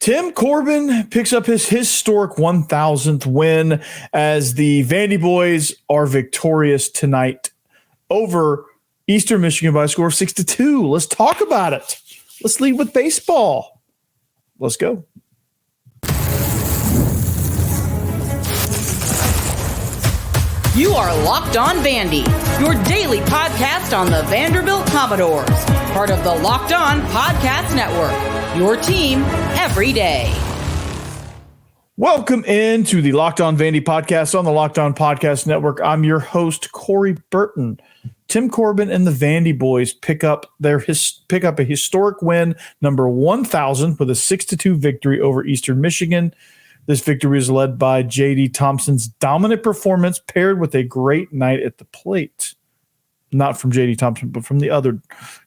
Tim Corbin picks up his historic 1,000th win as the Vandyboys are victorious tonight over Eastern Michigan by a score of 6-2. Let's talk about it. Let's lead with baseball. Let's go. You are Locked On Vandy, your daily podcast on the Vanderbilt Commodores, part of the Locked On Podcast Network, your team every day. Welcome into the Locked On Vandy podcast on the Locked On Podcast Network. I'm your host, Corey Burton. Tim Corbin and the Vandyboys pick up a historic win, number 1,000, with a 6-2 victory over Eastern Michigan. This victory is led by J.D. Thompson's dominant performance paired with a great night at the plate. Not from J.D. Thompson, but from the other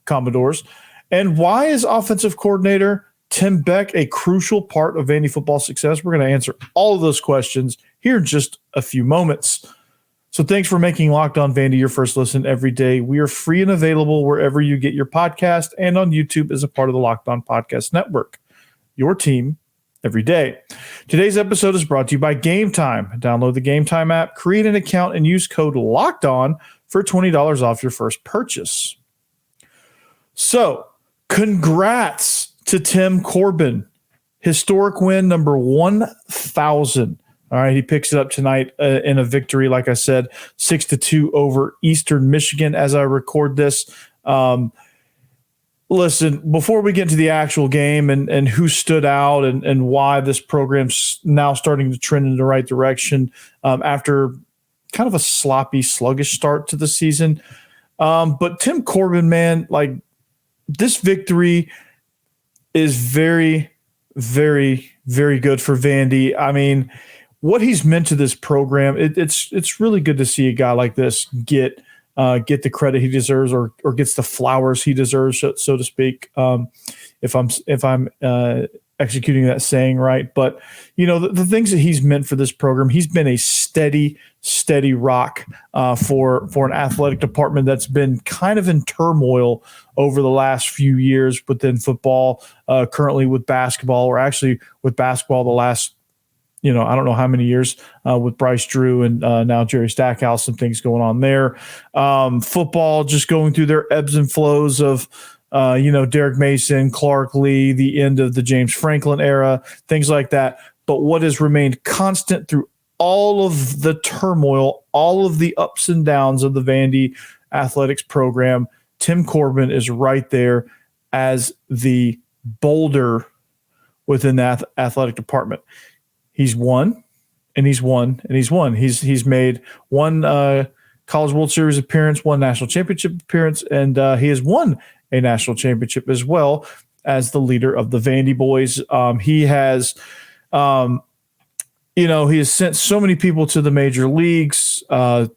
Commodores. And why is offensive coordinator Tim Beck a crucial part of Vandy football's success? We're going to answer all of those questions here in just a few moments. So thanks for making Locked On Vandy your first listen every day. We are free and available wherever you get your podcast and on YouTube as a part of the Locked On Podcast Network. Your team every day. Today's episode is brought to you by Gametime. Download the Gametime app, create an account, and use code LOCKEDON for $20 off your first purchase. So, congrats to Tim Corbin. Historic win number 1,000. All right, he picks it up tonight in a victory, like I said, 6-2 over Eastern Michigan as I record this. Listen, before we get to the actual game and who stood out and why this program's now starting to trend in the right direction after kind of a sloppy, sluggish start to the season. But Tim Corbin, man, like this victory is very, very, very good for Vandy. I mean, what he's meant to this program, it's really good to see a guy like this get the credit he deserves or gets the flowers he deserves, so to speak, if I'm executing that saying right. But, you know, the things that he's meant for this program, he's been a steady rock for an athletic department that's been kind of in turmoil over the last few years within football, currently with basketball, or actually with basketball the last, I don't know how many years with Bryce Drew and now Jerry Stackhouse, some things going on there. Football just going through their ebbs and flows of, Derek Mason, Clark Lee, the end of the James Franklin era, things like that. But what has remained constant through all of the turmoil, all of the ups and downs of the Vandy athletics program, Tim Corbin is right there as the boulder within that athletic department. He's won, and he's won, and he's won. He's made one College World Series appearance, one national championship appearance, and he has won a national championship as well as the leader of the Vandyboys. He has, he has sent so many people to the major leagues. I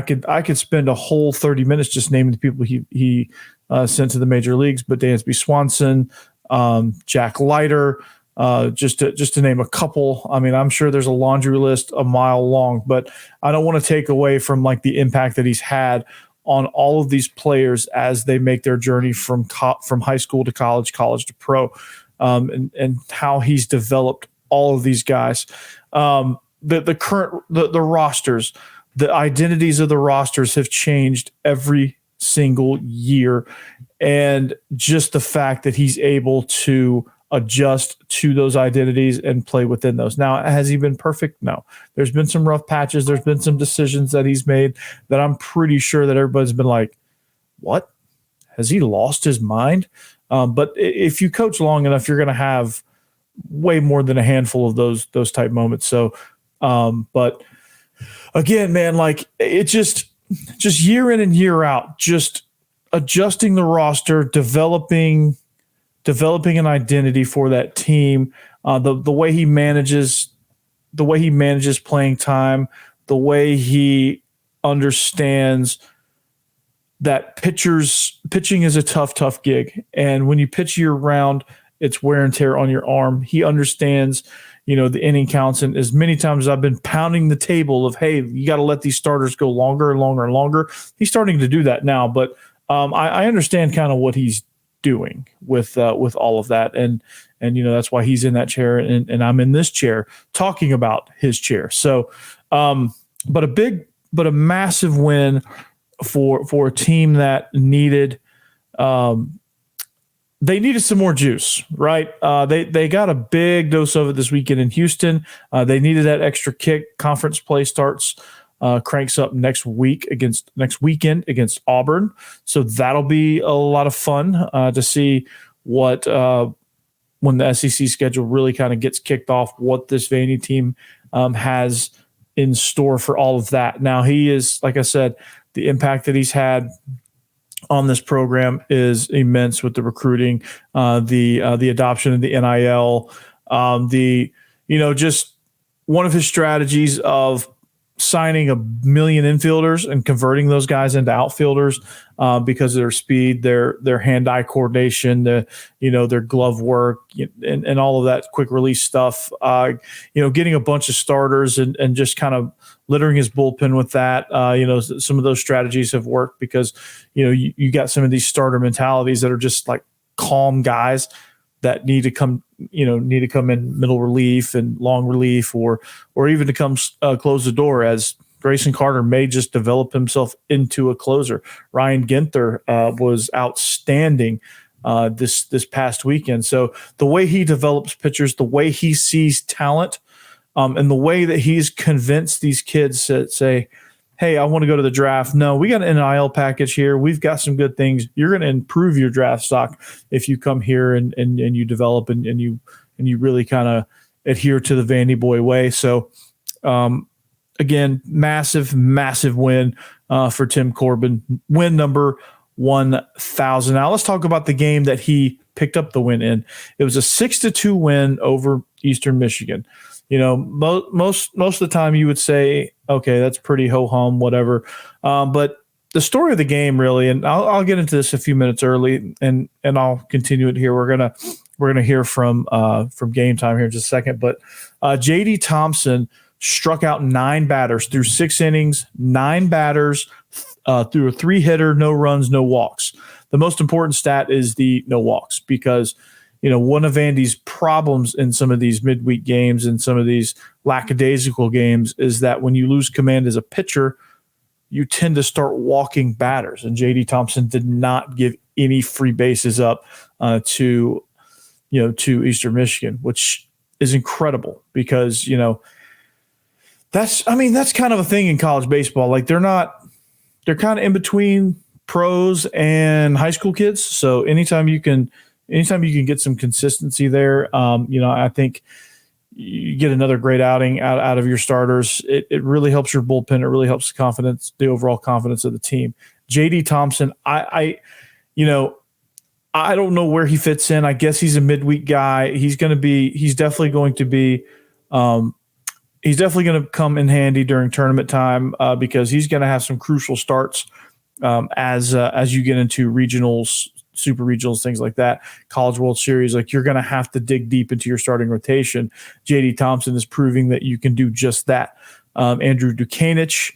could spend a whole 30 minutes just naming the people he sent to the major leagues, but Dansby Swanson, Jack Leiter. Just to name a couple. I mean, I'm sure there's a laundry list a mile long, but I don't want to take away from like the impact that he's had on all of these players as they make their journey from high school to college to pro, and how he's developed all of these guys. The current rosters, the identities of the rosters have changed every single year, and just the fact that he's able to adjust to those identities and play within those. Now, has he been perfect? No. There's been some rough patches. There's been some decisions that he's made that I'm pretty sure that everybody's been like, what? Has he lost his mind? But if you coach long enough, you're going to have way more than a handful of those type moments. So, but again, man, like it just year in and year out, just adjusting the roster, developing an identity for that team, the way he manages playing time, the way he understands that pitching is a tough gig. And when you pitch year round, it's wear and tear on your arm. He understands, the inning counts. And as many times as I've been pounding the table of, hey, you got to let these starters go longer and longer and longer. He's starting to do that now, but I understand kind of what he's doing with all of that. And that's why he's in that chair and I'm in this chair talking about his chair. So, but a massive win for a team that needed, they needed some more juice, right? They got a big dose of it this weekend in Houston. They needed that extra kick. Conference play starts, cranks up next weekend against Auburn. So that'll be a lot of fun to see what when the SEC schedule really kind of gets kicked off, what this Vandy team has in store for all of that. Now he is, like I said, the impact that he's had on this program is immense with the recruiting, the adoption of the NIL, just one of his strategies of signing 1 million infielders and converting those guys into outfielders because of their speed, their hand-eye coordination, their glove work, and all of that quick release stuff. Getting a bunch of starters and just kind of littering his bullpen with that. Some of those strategies have worked because you got some of these starter mentalities that are just like calm guys that need to come in middle relief and long relief, or even to come close the door, as Grayson Carter may just develop himself into a closer. Ryan Ginther was outstanding this past weekend. So the way he develops pitchers, the way he sees talent, and the way that he's convinced these kids that say, hey, I want to go to the draft. No, we got an NIL package here. We've got some good things. You're going to improve your draft stock if you come here and you develop and you really kind of adhere to the Vandy boy way. So, again, massive win for Tim Corbin. Win number 1,000. Now let's talk about the game that he picked up the win in. It was a 6-2 win over Eastern Michigan. Most of the time you would say, okay, that's pretty ho-hum, whatever. But the story of the game really, and I'll get into this a few minutes early, and I'll continue it here. We're gonna hear from Gametime here in just a second. But JD Thompson struck out 9 batters through 6 innings, 9 batters through a 3-hitter, no runs, no walks. The most important stat is the no walks, because one of Vandy's problems in some of these midweek games and some of these lackadaisical games is that when you lose command as a pitcher, you tend to start walking batters. And J.D. Thompson did not give any free bases up to Eastern Michigan, which is incredible because, that's kind of a thing in college baseball. Like they're kind of in between pros and high school kids. So anytime you can get some consistency there, I think you get another great outing out of your starters. It really helps your bullpen. It really helps the overall confidence of the team. JD Thompson, I don't know where he fits in. I guess he's a midweek guy. He's definitely going to come in handy during tournament time because he's going to have some crucial starts as you get into regionals, super regionals, things like that, College World Series. Like you're going to have to dig deep into your starting rotation. JD Thompson is proving that you can do just that. Andrew Dukanich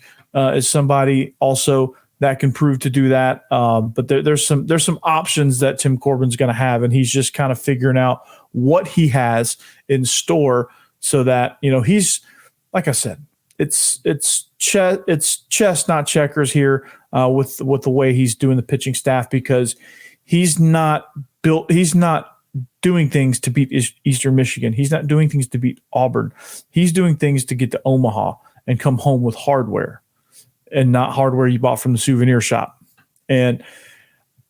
is somebody also that can prove to do that. But there's some options that Tim Corbin's going to have, and he's just kind of figuring out what he has in store so that he's, like I said, it's chess, not checkers here with the way he's doing the pitching staff, because he's not doing things to beat Eastern Michigan. He's not doing things to beat Auburn. He's doing things to get to Omaha and come home with hardware, and not hardware you bought from the souvenir shop. And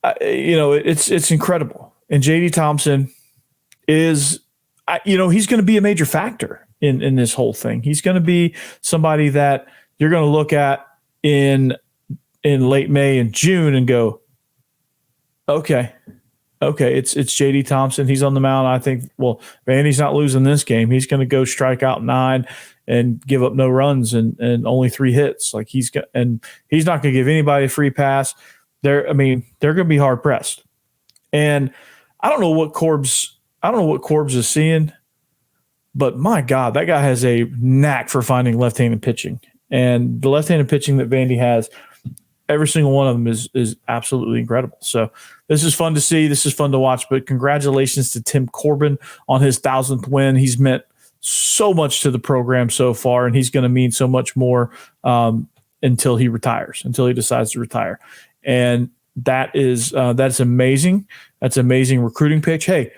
it's incredible. And JD Thompson is, he's going to be a major factor in this whole thing. He's going to be somebody that you're going to look at in late May and June and go, okay, it's JD Thompson. He's on the mound. I think, well, Vandy's not losing this game. He's going to go strike out 9 and give up no runs and only 3 hits. Like he's not going to give anybody a free pass. They're going to be hard pressed. And I don't know what Corbs is seeing, but my God, that guy has a knack for finding left-handed pitching. And the left-handed pitching that Vandy has, every single one of them is absolutely incredible. So this is fun to see. This is fun to watch. But congratulations to Tim Corbin on his 1,000th win. He's meant so much to the program so far, and he's going to mean so much more until he retires, until he decides to retire. And that's amazing. That's amazing recruiting pitch. Hey,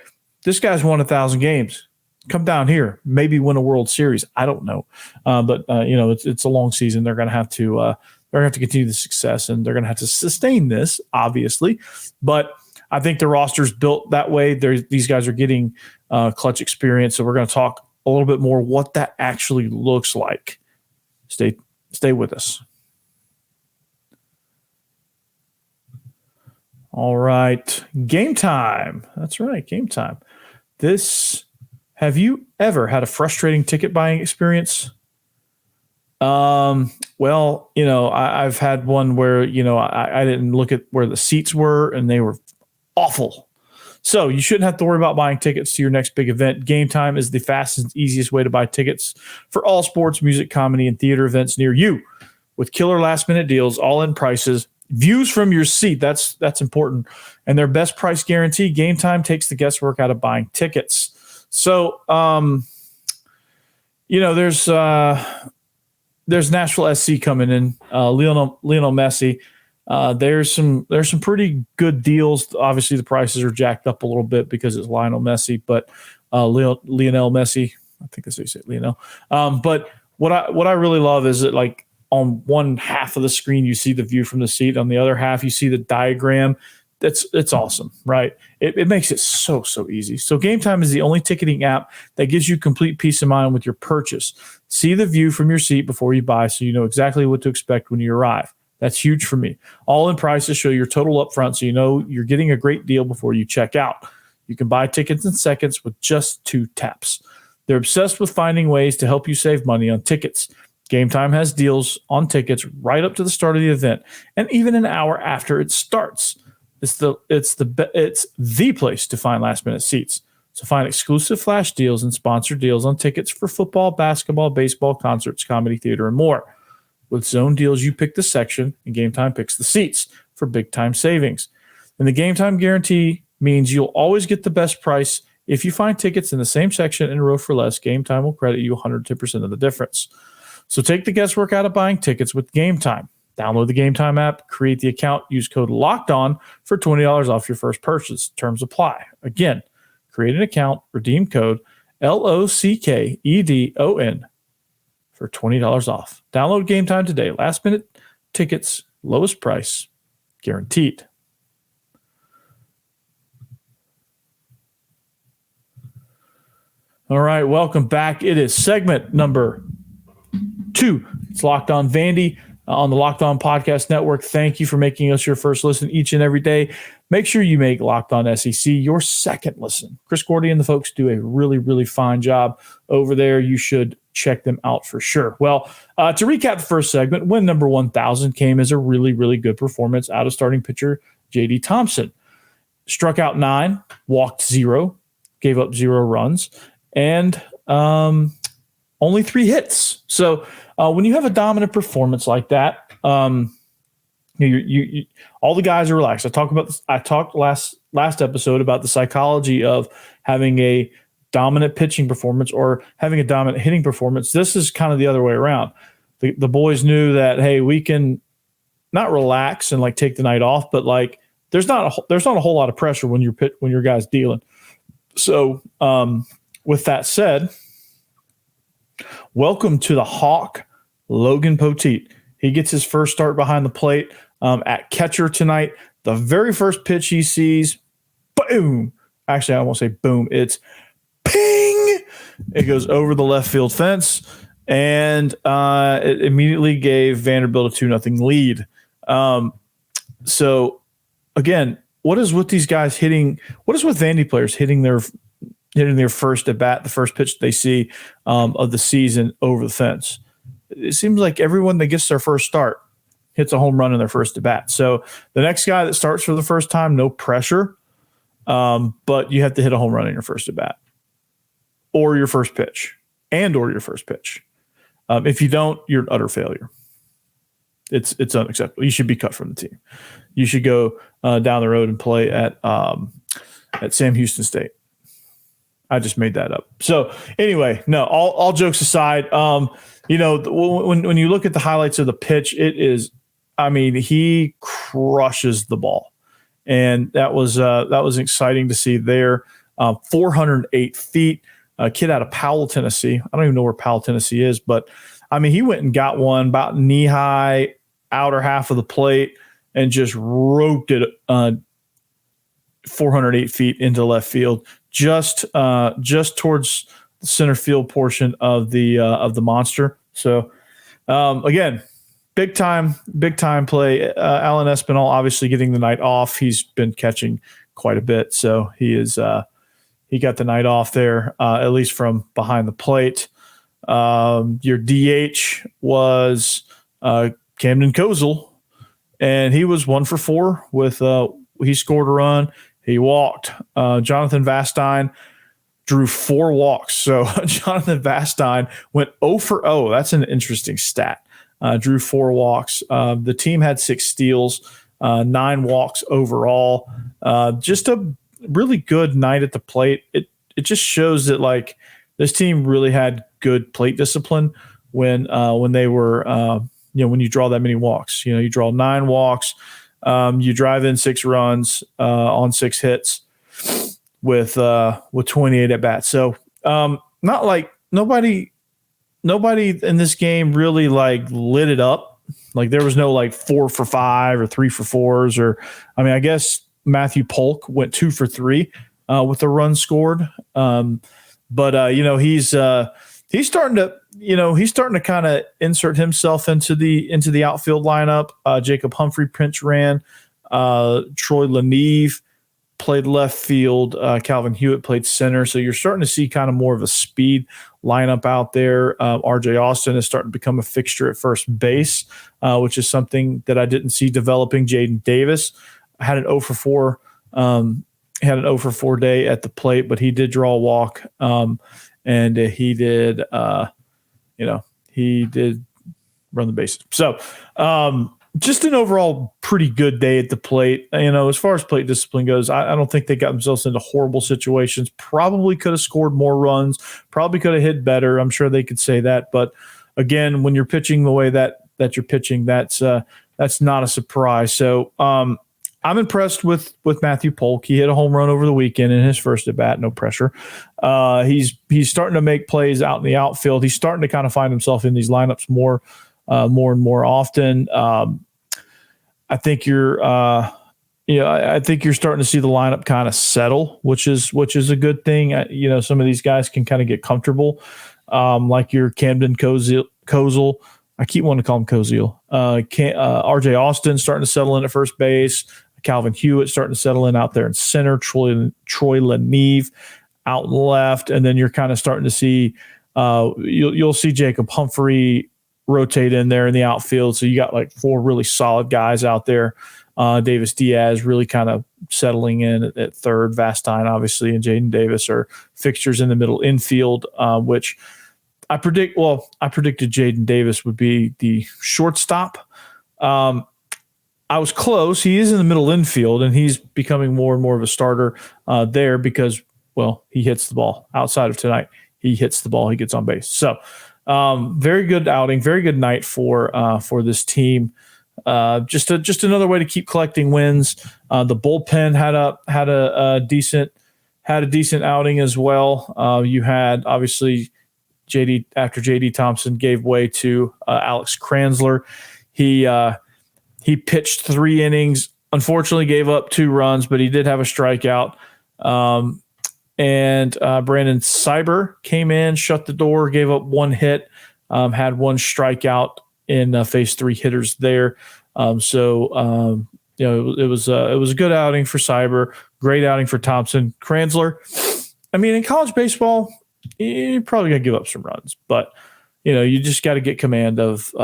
this guy's won 1,000 games. Come down here, maybe win a World Series. I don't know, but it's a long season. They're going to have to continue the success, and they're going to have to sustain this, obviously. But I think the roster's built that way. These guys are getting clutch experience, so we're going to talk a little bit more what that actually looks like. Stay with us. All right, game time. That's right, game time. Have you ever had a frustrating ticket buying experience? Well, I've had one where, I didn't look at where the seats were and they were awful. So you shouldn't have to worry about buying tickets to your next big event. Gametime is the fastest, easiest way to buy tickets for all sports, music, comedy, and theater events near you. With killer last-minute deals, all-in prices, views from your seat, that's important, and their best price guarantee, Gametime takes the guesswork out of buying tickets. So, there's Nashville SC coming in, Lionel Messi. There's some pretty good deals. Obviously, the prices are jacked up a little bit because it's Lionel Messi, but Lionel Messi, I think that's how you say it, Lionel. But what I really love is that, like, on one half of the screen you see the view from the seat, on the other half you see the diagram. It's awesome, right? It makes it so easy. So Gametime is the only ticketing app that gives you complete peace of mind with your purchase. See the view from your seat before you buy, so you know exactly what to expect when you arrive. That's huge for me. All-in prices show your total up front, so you know you're getting a great deal before you check out. You can buy tickets in seconds with just 2 taps. They're obsessed with finding ways to help you save money on tickets. Gametime has deals on tickets right up to the start of the event, and even an hour after it starts. It's the place to find last-minute seats. So find exclusive flash deals and sponsored deals on tickets for football, basketball, baseball, concerts, comedy, theater, and more. With zone deals, you pick the section, and Gametime picks the seats for big-time savings. And the Gametime guarantee means you'll always get the best price. If you find tickets in the same section in a row for less, Gametime will credit you 110% of the difference. So take the guesswork out of buying tickets with Gametime. Download the Gametime app, create the account, use code LOCKEDON for $20 off your first purchase. Terms apply. Again, create an account, redeem code LOCKEDON for $20 off. Download Gametime today. Last minute tickets, lowest price, guaranteed. All right, welcome back. It is segment number 2. It's Locked On Vandy on the Locked On Podcast Network. Thank you for making us your first listen each and every day. Make sure you make Locked On SEC your second listen. Chris Gordy and the folks do a really, really fine job over there. You should check them out for sure. Well, to recap the first segment, win number 1,000 came as a really, really good performance out of starting pitcher J.D. Thompson. Struck out 9, walked 0, gave up 0 runs, and only 3 hits. So when you have a dominant performance like that, you all the guys are relaxed. I talked last episode about the psychology of having a dominant pitching performance or having a dominant hitting performance. This is kind of the other way around. The boys knew that, hey, we can not relax and like take the night off, but like there's not a whole lot of pressure when your guys dealing. So with that said, welcome to the Hawk, Logan Poteet. He gets his first start behind the plate at catcher tonight. The very first pitch he sees, boom. Actually, I won't say boom. It's ping. It goes over the left field fence, and it immediately gave Vanderbilt a 2-0 lead. So, again, what is with these guys hitting? What is with Vandy players hitting their first at bat, the first pitch they see of the season over the fence? It seems like everyone that gets their first start hits a home run in their first at bat. So the next guy that starts for the first time, no pressure, but you have to hit a home run in your first at bat or your first pitch. If you don't, you're an utter failure. It's unacceptable. You should be cut from the team. You should go down the road and play at Sam Houston State. I just made that up. So anyway, no, all jokes aside, when you look at the highlights of the pitch, it is, he crushes the ball. And that was exciting to see there. 408 feet, a kid out of Powell, Tennessee. I don't even know where Powell, Tennessee is, but he went and got one about knee high, outer half of the plate, and just roped it 408 feet into left field, just towards the center field portion of the monster. So again, big time play. Alan Espinal obviously getting the night off. He's been catching quite a bit, so he got the night off there, at least from behind the plate. Your DH was Camden Kozel, and he was 1 for 4 with he scored a run. He walked. Jonathan Vastine drew 4 walks. So Jonathan Vastine went 0 for 0. That's an interesting stat. Drew 4 walks. The team had 6 steals, 9 walks overall. Just a really good night at the plate. It just shows that this team really had good plate discipline when they were when you draw that many walks. You draw 9 walks. You drive in 6 runs on 6 hits with 28 at bats. So not like nobody in this game really lit it up. There was no 4 for 5 or 3 for 4s or I guess Matthew Polk went 2 for 3 with a run scored. But he's starting to kind of insert himself into the outfield lineup. Jacob Humphrey pinch ran. Troy Leneve played left field. Calvin Hewitt played center. So you're starting to see kind of more of a speed lineup out there. RJ Austin is starting to become a fixture at first base, which is something that I didn't see developing. Jaden Davis had an 0 for 4. Had an 0 for 4 day at the plate, but he did draw a walk. And he did run the bases. So just an overall pretty good day at the plate. As far as plate discipline goes, I don't think they got themselves into horrible situations. Probably could have scored more runs. Probably could have hit better. I'm sure they could say that. But again, when you're pitching the way that you're pitching, that's not a surprise. So I'm impressed with Matthew Polk. He hit a home run over the weekend in his first at bat. No pressure. He's starting to make plays out in the outfield. He's starting to kind of find himself in these lineups more and more often. I think you're starting to see the lineup kind of settle, which is a good thing. Some of these guys can kind of get comfortable, like your Camden Kozel. I keep wanting to call him Kozel. RJ Austin starting to settle in at first base. Calvin Hewitt starting to settle in out there in center. Troy Leneve out in left, and then you're kind of starting to see you'll see Jacob Humphrey rotate in there in the outfield. So you got 4 really solid guys out there. Davis Diaz really kind of settling in at third. Vastine obviously and Jaden Davis are fixtures in the middle infield, which I predicted Jaden Davis would be the shortstop. I was close. He is in the middle infield, and he's becoming more and more of a starter there because, he hits the ball. Outside of tonight, he hits the ball. He gets on base. So very good outing, very good night for this team. Just another way to keep collecting wins. The bullpen had a decent outing as well. You had obviously JD Thompson gave way to Alex Kranzler. He pitched 3 innings, unfortunately gave up 2 runs, but he did have a strikeout. And Brandon Cyber came in, shut the door, gave up 1 hit, had 1 strikeout in faced 3 hitters there. It was a good outing for Cyber, great outing for Thompson. Kranzler, in college baseball, you're probably gonna give up some runs, but you just got to get command of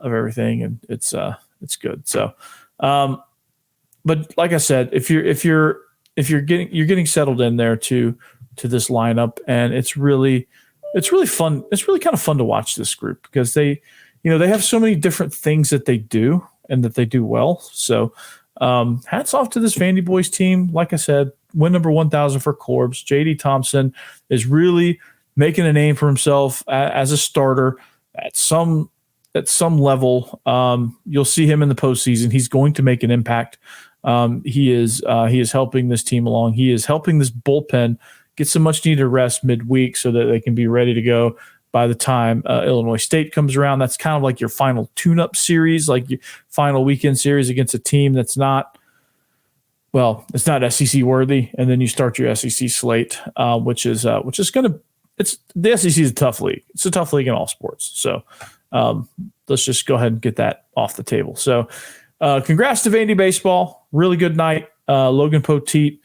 everything, and it's good. So, but like I said, if you're getting settled in there to this lineup, and it's really fun. It's really kind of fun to watch this group because they they have so many different things that they do and that they do well. So hats off to this Vandyboys team. Like I said, win number 1,000 for Corbs. J.D. Thompson is really making a name for himself as a starter at some level. You'll see him in the postseason. He's going to make an impact. He is helping this team along. He is helping this bullpen get some much needed rest midweek so that they can be ready to go by the time Illinois State comes around. That's kind of like your final tune-up series, like your final weekend series against a team that's not, well, it's not SEC worthy. And then you start your SEC slate, which is going to, the SEC is a tough league. It's a tough league in all sports. So let's just go ahead and get that off the table. So congrats to Vandy baseball. Really good night. Logan Poteet,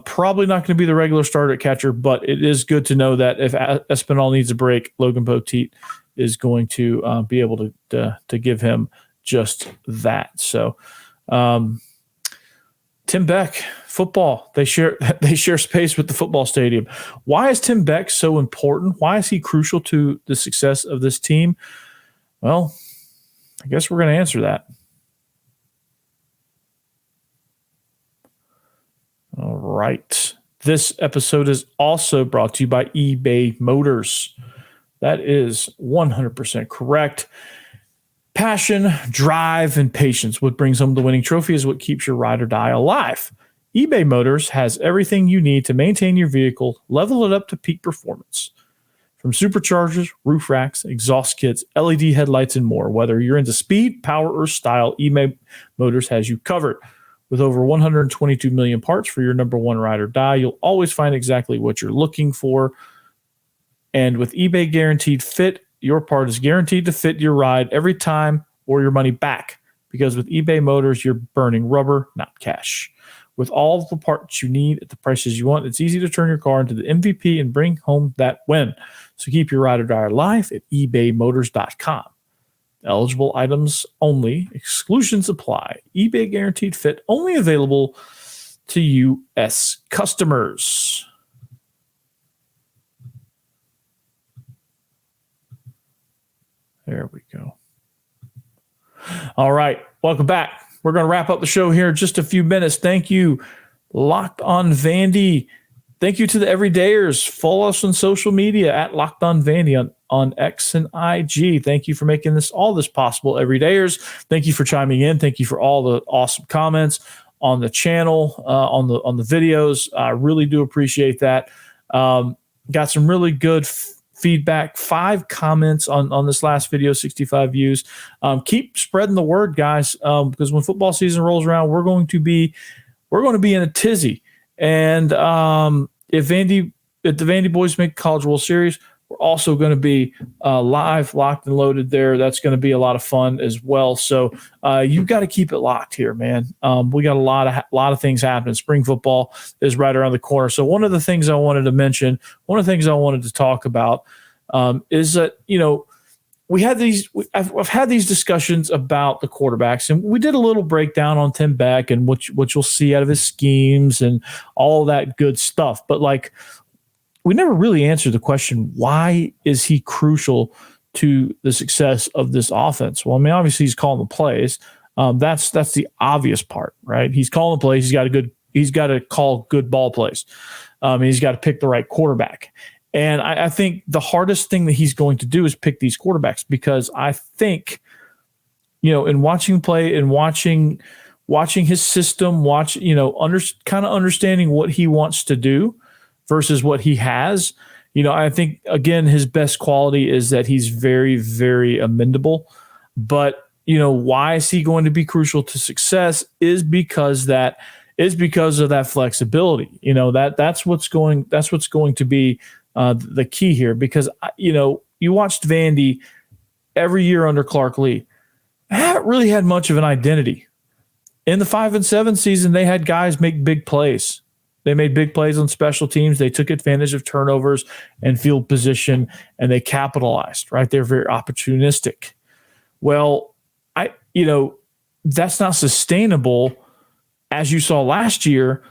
probably not going to be the regular starter at catcher, but it is good to know that if Espinal needs a break, Logan Poteet is going to be able to give him just that. So Tim Beck, football, they share space with the football stadium. Why is Tim Beck so important? Why is he crucial to the success of this team? Well, I guess we're going to answer that. All right. This episode is also brought to you by eBay Motors. That is 100% correct. Passion, drive, and patience. What brings home the winning trophy is what keeps your ride or die alive. eBay Motors has everything you need to maintain your vehicle, level it up to peak performance. From superchargers, roof racks, exhaust kits, LED headlights, and more. Whether you're into speed, power, or style, eBay Motors has you covered. With over 122 million parts for your number one ride or die, you'll always find exactly what you're looking for. And with eBay Guaranteed Fit, your part is guaranteed to fit your ride every time or your money back. Because with eBay Motors, you're burning rubber, not cash. With all of the parts you need at the prices you want, it's easy to turn your car into the MVP and bring home that win. So keep your ride or die alive at ebaymotors.com. Eligible items only. Exclusions apply. eBay Guaranteed Fit only available to U.S. customers. There we go. All right. Welcome back. We're going to wrap up the show here in just a few minutes. Thank you, Locked On Vandy. Thank you to the everydayers. Follow us on social media at Locked On Vandy on X and IG. Thank you for making all this possible, everydayers. Thank you for chiming in. Thank you for all the awesome comments on the channel, on the videos. I really do appreciate that. Got some really good feedback. 5 comments on this last video, 65 views. Keep spreading the word, guys, because when football season rolls around, we're going to be in a tizzy. And if the Vandyboys make College World Series, we're also going to be live, locked and loaded there. That's going to be a lot of fun as well. So you've got to keep it locked here, man. We got a lot of things happening. Spring football is right around the corner. So one of the things I wanted to mention, one of the things I wanted to talk about is that, I've had these discussions about the quarterbacks, and we did a little breakdown on Tim Beck and what you'll see out of his schemes and all that good stuff. But we never really answered the question, why is he crucial to the success of this offense? Well, I mean, obviously he's calling the plays. That's the obvious part, right? He's calling the plays. He's got to call good ball plays. He's got to pick the right quarterback. And I think the hardest thing that he's going to do is pick these quarterbacks, because I think, in watching play and watching his system, kind of understanding what he wants to do versus what he has, I think, again, his best quality is that he's very, very amendable. But, why is he going to be crucial to success is because of that flexibility. That's what's going to be the key here, because you watched Vandy every year under Clark Lee. They haven't really had much of an identity. In the 5-7 season, they had guys make big plays. They made big plays on special teams. They took advantage of turnovers and field position, and they capitalized. Right, they're very opportunistic. Well, that's not sustainable, as you saw last year,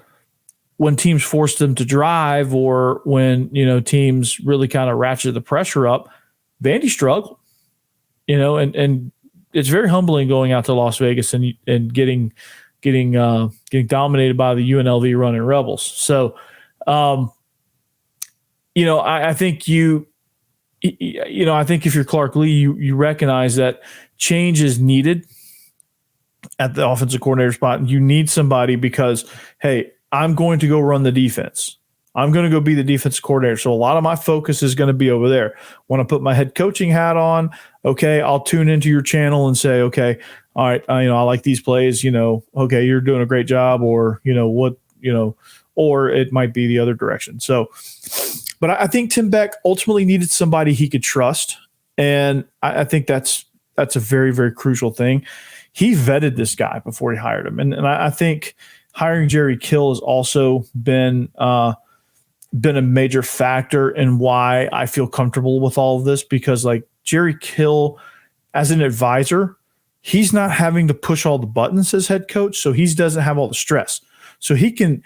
when teams forced them to drive, or when, teams really kind of ratcheted the pressure up. Vandy struggled. and it's very humbling going out to Las Vegas and getting dominated by the UNLV running Rebels. So, I think I think if you're Clark Lee, you recognize that change is needed at the offensive coordinator spot. You need somebody because, hey, I'm going to go run the defense. I'm going to go be the defensive coordinator. So a lot of my focus is going to be over there. When I put my head coaching hat on, okay, I'll tune into your channel and say, okay, all right, I like these plays, okay, you're doing a great job, or, or it might be the other direction. So, but I think Tim Beck ultimately needed somebody he could trust. And I think that's a very, very crucial thing. He vetted this guy before he hired him. And I think hiring Jerry Kill has also been a major factor in why I feel comfortable with all of this, because like Jerry Kill as an advisor, he's not having to push all the buttons as head coach. So he doesn't have all the stress. So he can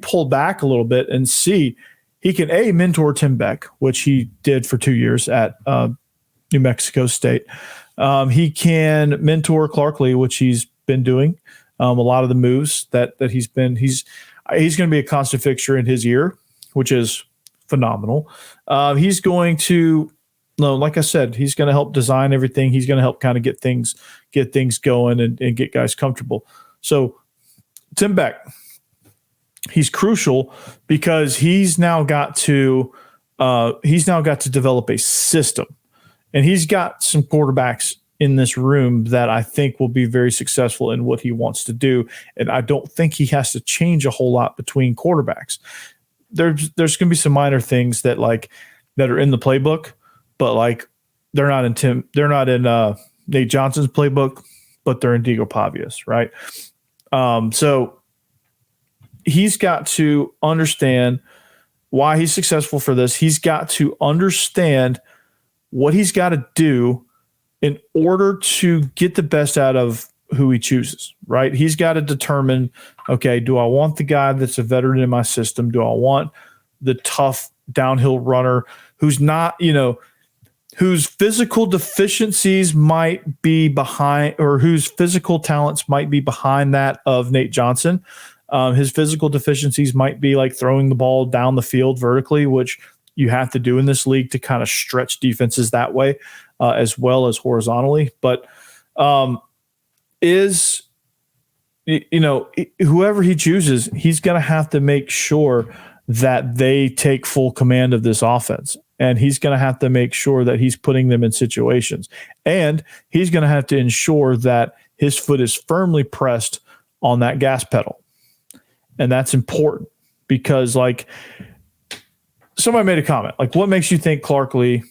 pull back a little bit and see, he can mentor Tim Beck, which he did for 2 years at New Mexico State. He can mentor Clark Lee, which he's been doing. A lot of the moves that he's going to be a constant fixture in his ear, which is phenomenal. He's going to, like I said, he's going to help design everything. He's going to help kind of get things going and get guys comfortable. So Tim Beck, he's crucial because he's now got to develop a system, and he's got some quarterbacks in this room that I think will be very successful in what he wants to do. And I don't think he has to change a whole lot between quarterbacks. There's going to be some minor things that are in the playbook, but like they're not in Nate Johnson's playbook, but they're in Diego Pavia's, right? So he's got to understand why he's successful for this. He's got to understand what he's got to do in order to get the best out of who he chooses, right? He's got to determine, okay, do I want the guy that's a veteran in my system? Do I want the tough downhill runner who's not, whose physical deficiencies might be behind, or whose physical talents might be behind that of Nate Johnson? His physical deficiencies might be like throwing the ball down the field vertically, which you have to do in this league to kind of stretch defenses that way, as well as horizontally. But whoever he chooses, he's going to have to make sure that they take full command of this offense. And he's going to have to make sure that he's putting them in situations. And he's going to have to ensure that his foot is firmly pressed on that gas pedal. And that's important because, like, somebody made a comment, like, what makes you think Clark Lee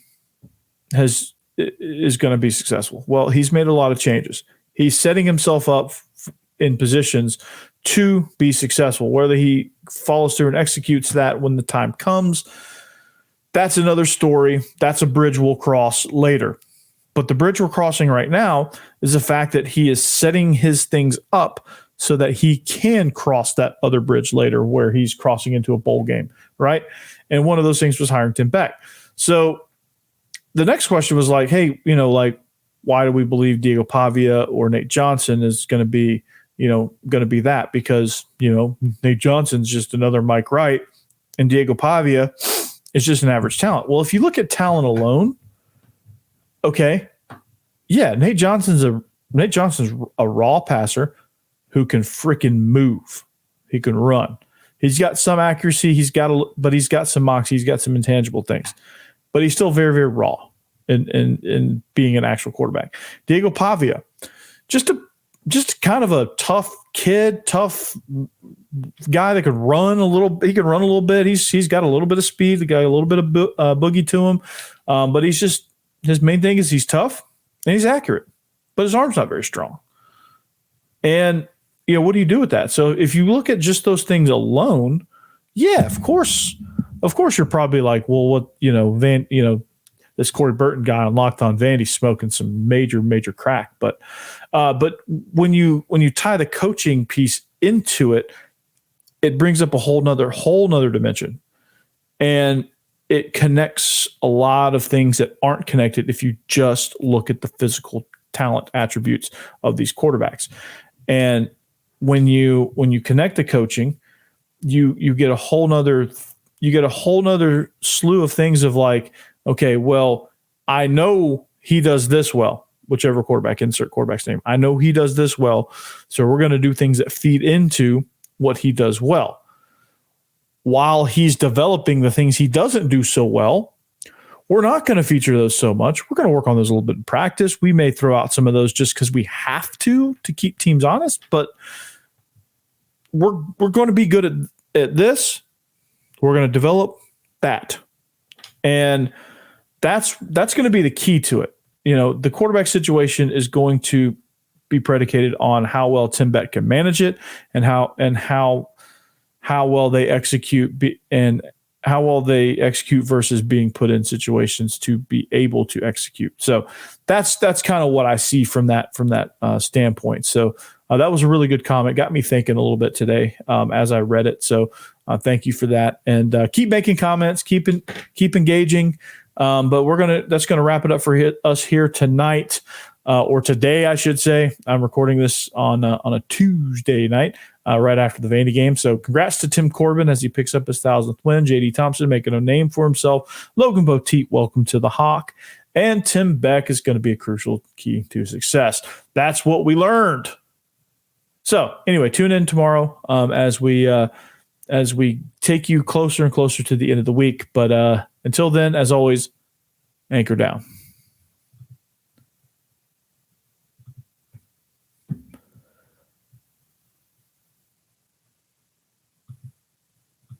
is going to be successful? Well, he's made a lot of changes. He's setting himself up in positions to be successful. Whether he follows through and executes that when the time comes, that's another story. That's a bridge we'll cross later. But the bridge we're crossing right now is the fact that he is setting his things up so that he can cross that other bridge later where he's crossing into a bowl game, right? And one of those things was hiring Tim Beck. So the next question was like, hey, why do we believe Diego Pavia or Nate Johnson is going to be that? Because, Nate Johnson's just another Mike Wright and Diego Pavia is just an average talent. Well, if you look at talent alone, okay, yeah, Nate Johnson's a raw passer who can freaking move. He can run. He's got some accuracy. But he's got some moxie. He's got some intangible things. But he's still very, very raw in being an actual quarterback. Diego Pavia, just kind of a tough kid, tough guy that could run a little. He can run a little bit. He's got a little bit of speed. The guy, a little bit of boogie to him. But his main thing is he's tough and he's accurate. But his arm's not very strong. And what do you do with that? So if you look at just those things alone, yeah, of course you're probably like, well, what, this Corey Burton guy on Locked On Vandy smoking some major, major crack. But when you tie the coaching piece into it, it brings up a whole nother dimension. And it connects a lot of things that aren't connected if you just look at the physical talent attributes of these quarterbacks. And when you connect the coaching, you get a whole nother slew of things of like, okay, well, I know he does this well, whichever quarterback, insert quarterback's name. I know he does this well, so we're going to do things that feed into what he does well. While he's developing the things he doesn't do so well, we're not going to feature those so much. We're going to work on those a little bit in practice. We may throw out some of those just because we have to keep teams honest, but we're going to be good at this. We're going to develop that. And that's going to be the key to it. You know, the quarterback situation is going to be predicated on how well Tim Beck can manage it and how well they execute versus being put in situations to be able to execute. So that's kind of what I see from that standpoint. So that was a really good comment. Got me thinking a little bit today as I read it. So thank you for that. And keep making comments, keep engaging. But that's gonna wrap it up for us here tonight, or today, I should say. I'm recording this on a Tuesday night, right after the Vandy game. So congrats to Tim Corbin as he picks up his 1,000th win. JD Thompson making a name for himself. Logan Poteet, welcome to the Hawk. And Tim Beck is going to be a crucial key to success. That's what we learned. So anyway, tune in tomorrow as we take you closer and closer to the end of the week. But until then, as always, anchor down.